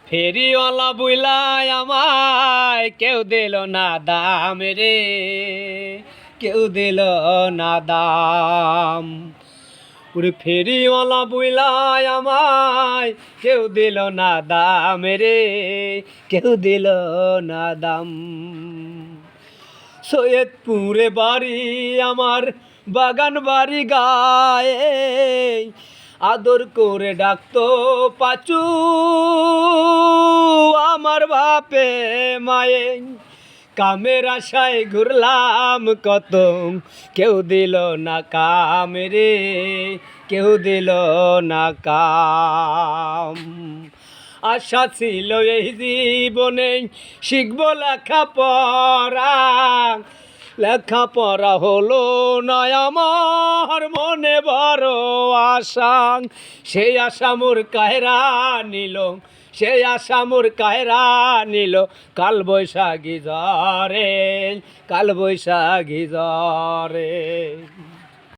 ফেরিওয়ালা বুইলাই আমায় কেউ দিল না দাম রে, কেউ দিল না দাম। ওরে ফেরিওয়ালা বুইলাই আমায় কেউ দিল না দাম রে, কেউ দিল না দাম। সৈয়দপুরে বাড়ি আমার, বাগান বাড়ি গায়ে, আদর করে ডাকতো পাচু আমার বাপে মায়ে। কামের আশায় ঘুরলাম কত, কেউ দিল না কাম রে, কেউ দিল না কাম। আশা ছিল এই জীবনে শিখব লেখাপড়া, লেখাপড়া হলো না আমার মনে বড় আশা। সেই আশা মোর কায়রা নিল, সেই আশা মোর কায়রা নিল কাল বৈশাখী ঝড়ে, কাল বৈশাখী ঝড়ে।